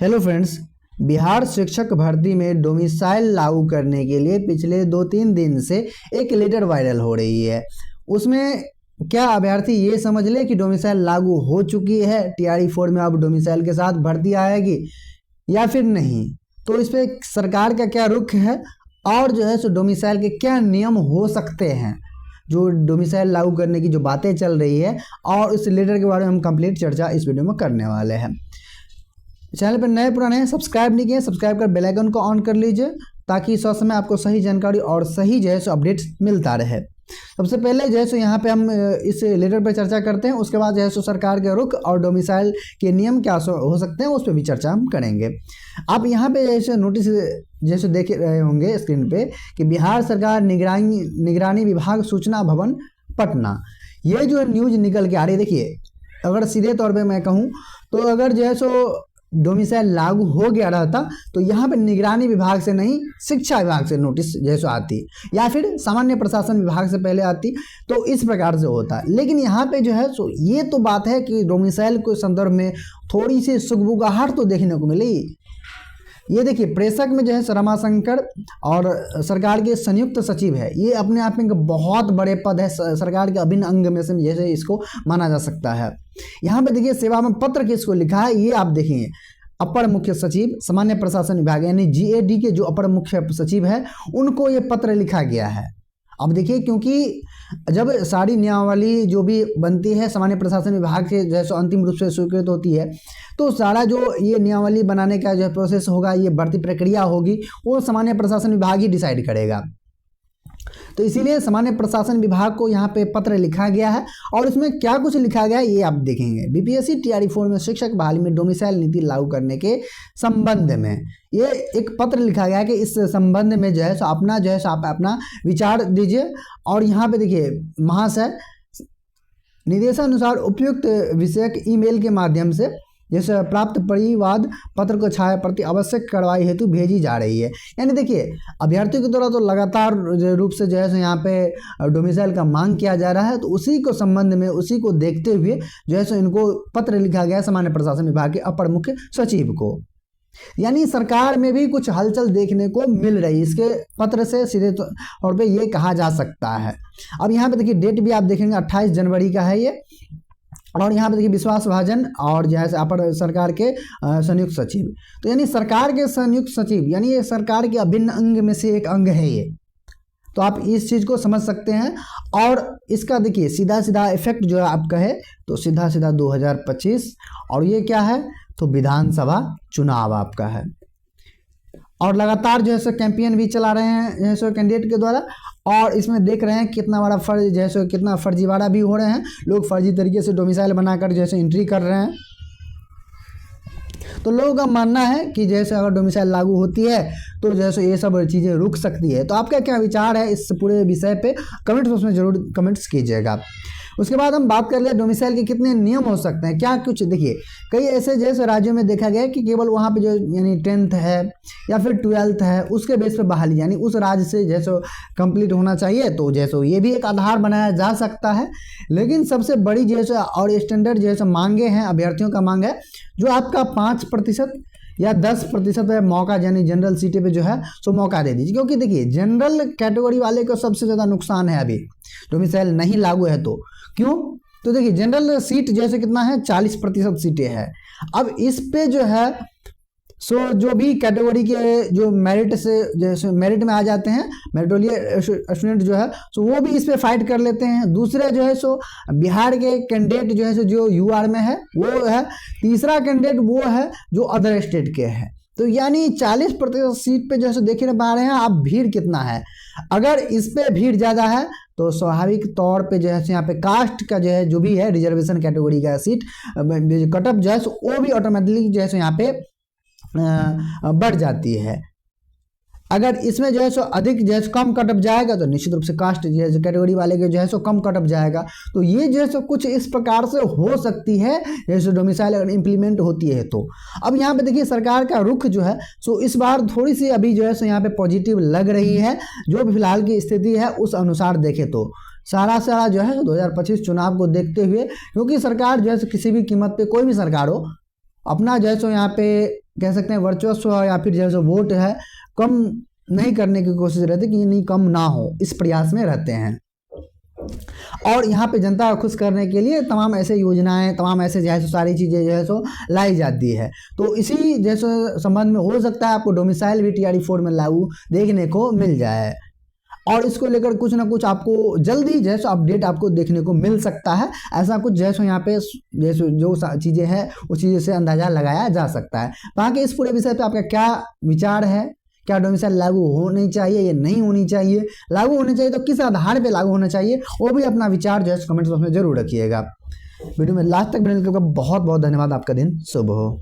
Hello friends, Bihar शिक्षक भर्ती में डोमिसाइल लागू करने के लिए पिछले 2-3 दिन से एक लेटर वायरल हो रही है। उसमें क्या अभ्यर्थी ये समझ ले कि डोमिसाइल लागू हो चुकी है, टीआरई 4 में अब डोमिसाइल के साथ भर्ती आएगी या फिर नहीं। तो इस पर सरकार का क्या रुख है और जो है सो डोमिसाइल के क्या नियम हो सकते हैं, जो डोमिसाइल लागू करने की जो बातें चल रही है, और इस लेटर के बारे में हम कंप्लीट चर्चा इस वीडियो में करने वाले हैं। चैनल पर नए पुराने हैं, सब्सक्राइब नहीं किए, सब्सक्राइब कर बेल आइकन को ऑन कर लीजिए ताकि इस समय आपको सही जानकारी और सही जो है सो अपडेट्स मिलता रहे। सबसे पहले जो है सो यहाँ पे हम इस लेटर पर चर्चा करते हैं, उसके बाद जो है सो सरकार के रुख और डोमिसाइल के नियम क्या हो सकते हैं उस पर भी चर्चा हम करेंगे। आप यहाँ पे जैसे नोटिस जैसे देख रहे होंगे स्क्रीन पे कि बिहार सरकार निगरानी विभाग सूचना भवन पटना, ये जो न्यूज निकल के आ रही है। देखिए, अगर सीधे तौर पे मैं कहूँ तो अगर जो है सो डोमिसाइल लागू हो गया रहता तो यहाँ पे निगरानी विभाग से नहीं, शिक्षा विभाग से नोटिस जैसे आती या फिर सामान्य प्रशासन विभाग से पहले आती, तो इस प्रकार से होता। लेकिन यहाँ पे जो है सो ये तो बात है कि डोमिसाइल के संदर्भ में थोड़ी सी सुगबुगाहट तो देखने को मिली। ये देखिए, प्रेषक में जो है रमाशंकर और सरकार के संयुक्त सचिव है, ये अपने आप में बहुत बड़े पद है, सरकार के अभिन्न अंग में से जैसे इसको माना जा सकता है। यहाँ पे देखिए सेवा में पत्र किसको लिखा है, ये आप देखेंगे अपर मुख्य सचिव सामान्य प्रशासन विभाग यानी जीएडी के जो अपर मुख्य सचिव है उनको ये पत्र लिखा गया है। अब देखिए, क्योंकि जब सारी नियमावली जो भी बनती है सामान्य प्रशासन विभाग से जो है सो अंतिम रूप से स्वीकृत होती है, तो सारा जो ये नियमावली बनाने का जो प्रोसेस होगा, ये भर्ती प्रक्रिया होगी, वो सामान्य प्रशासन विभाग ही डिसाइड करेगा। तो इसीलिए सामान्य प्रशासन विभाग को यहाँ पे पत्र लिखा गया है और इसमें क्या कुछ लिखा गया है ये आप देखेंगे। बीपीएससी टीआरई 4 में शिक्षक बहाली में डोमिसाइल नीति लागू करने के संबंध में ये एक पत्र लिखा गया है कि इस संबंध में जो है सो अपना जो है सो आप अपना विचार दीजिए। और यहाँ पे देखिए, महाशय निर्देशानुसार उपयुक्त विषयक ईमेल के माध्यम से जैसे प्राप्त परिवाद पत्र को छाया प्रति आवश्यक कार्रवाई हेतु भेजी जा रही है। यानी देखिए, अभ्यर्थियों के द्वारा तो लगातार रूप से जो है यहाँ पे डोमिसाइल का मांग किया जा रहा है, तो उसी को संबंध में उसी को देखते हुए जो है सो इनको पत्र लिखा गया सामान्य प्रशासन विभाग के अपर मुख्य सचिव को। यानी सरकार में भी कुछ हलचल देखने को मिल रही है, इसके पत्र से सीधे तौर पे ये कहा जा सकता है। अब यहाँ पे देखिए डेट भी आप देखेंगे 28 जनवरी का है ये, और यहाँ पे देखिए विश्वास भाजन और जैसे अपर सरकार के संयुक्त सचिव, तो यानी सरकार के संयुक्त सचिव यानी ये सरकार के अभिन्न अंग में से एक अंग है ये, तो आप इस चीज़ को समझ सकते हैं। और इसका देखिए सीधा सीधा इफेक्ट जो है आपका है तो सीधा सीधा 2025, और ये क्या है तो विधानसभा चुनाव आपका है। और लगातार जो है सो कैंपेन भी चला रहे हैं जो है सो कैंडिडेट के द्वारा, और इसमें देख रहे हैं कितना बड़ा फर्ज जो है सो कितना फर्जीवाड़ा भी हो रहे हैं, लोग फर्जी तरीके से डोमिसाइल बनाकर जैसे एंट्री कर रहे हैं। तो लोगों का मानना है कि जैसे अगर डोमिसाइल लागू होती है तो जैसे ये सब चीज़ें रुक सकती है। तो आपका क्या विचार है इस पूरे विषय पे, कमेंट्स बॉक्स में जरूर कमेंट्स कीजिएगा। उसके बाद हम बात कर ले डोमिसाइल के कितने नियम हो सकते हैं, क्या कुछ। देखिए, कई ऐसे जैसे राज्यों में देखा गया है कि केवल वहाँ पे जो यानी 10th है या फिर 12th है उसके बेस पे बहाली, यानी उस राज्य से जैसे कंप्लीट होना चाहिए, तो जैसे ये भी एक आधार बनाया जा सकता है। लेकिन सबसे बड़ी जैसे और स्टैंडर्ड जैसे मांगे हैं अभ्यर्थियों का मांग है जो आपका 5% या 10% है मौका, यानी जनरल सीटें पे जो है सो मौका दे दीजिए। क्योंकि देखिए, जनरल कैटेगरी वाले को सबसे ज़्यादा नुकसान है अभी डोमिसाइल नहीं लागू है तो। क्यों? तो देखिए, जनरल सीट जैसे कितना है 40% सीटें हैं। अब इस पे जो है सो जो भी कैटेगरी के जो मेरिट से जैसे मेरिट में आ जाते हैं, मेरिटोरियल स्टूडेंट जो है सो वो भी इस पे फाइट कर लेते हैं। दूसरे जो है सो बिहार के कैंडिडेट जो है सो जो यूआर में है वो है। तीसरा कैंडिडेट वो है जो अदर स्टेट के है। तो यानी 40% सीट पे जो है सो देख नहीं पा रहे हैं आप भीड़ कितना है। अगर इस पे भीड़ ज़्यादा है तो स्वाभाविक तौर पे जो है यहाँ पे कास्ट का जो है जो भी है रिजर्वेशन कैटेगरी का सीट कटअप जो है सो वो भी ऑटोमेटिकली जो है यहाँ पे बढ़ जाती है। अगर इसमें जो है सो अधिक जो है कम कटअप जाएगा तो निश्चित रूप से कास्ट जो है कैटेगरी वाले के जो है सो कम कटअप जाएगा। तो ये जो है सो कुछ इस प्रकार से हो सकती है जैसे डोमिसाइल अगर इम्प्लीमेंट होती है तो। अब यहाँ पे देखिए सरकार का रुख जो है सो इस बार थोड़ी सी अभी जो है सो यहाँ पे पॉजिटिव लग रही है, जो भी फिलहाल की स्थिति है उस अनुसार देखे तो। सारा जो है 2025 चुनाव को देखते हुए, क्योंकि सरकार जो है किसी भी कीमत पे कोई भी सरकार हो अपना जो है सो यहाँ पे कह सकते हैं वर्चस्व या फिर जो है वोट है कम नहीं करने की कोशिश रहती कि नहीं कम ना हो, इस प्रयास में रहते हैं। और यहाँ पे जनता को खुश करने के लिए तमाम ऐसे योजनाएं, तमाम ऐसे जो है सारी चीज़ें जो है सो लाई जाती है। तो इसी जैसे संबंध में हो सकता है आपको डोमिसाइल भी TRE 4 में लागू देखने को मिल जाए, और इसको लेकर कुछ ना कुछ आपको जल्दी जैसे अपडेट आपको देखने को मिल सकता है। ऐसा कुछ जैसे यहाँ पे जैसे जो चीज़ें हैं उस चीज़ें से अंदाजा लगाया जा सकता है। बाकी इस पूरे विषय पे आपका क्या विचार है, क्या डोमिसाइल लागू होनी चाहिए या नहीं होनी चाहिए, लागू होनी चाहिए तो किस आधार पे लागू होना चाहिए, वो भी अपना विचार जो है कमेंट बॉक्स में जरूर रखिएगा। वीडियो में लास्ट तक बनने के लिए बहुत बहुत धन्यवाद। आपका दिन शुभ हो।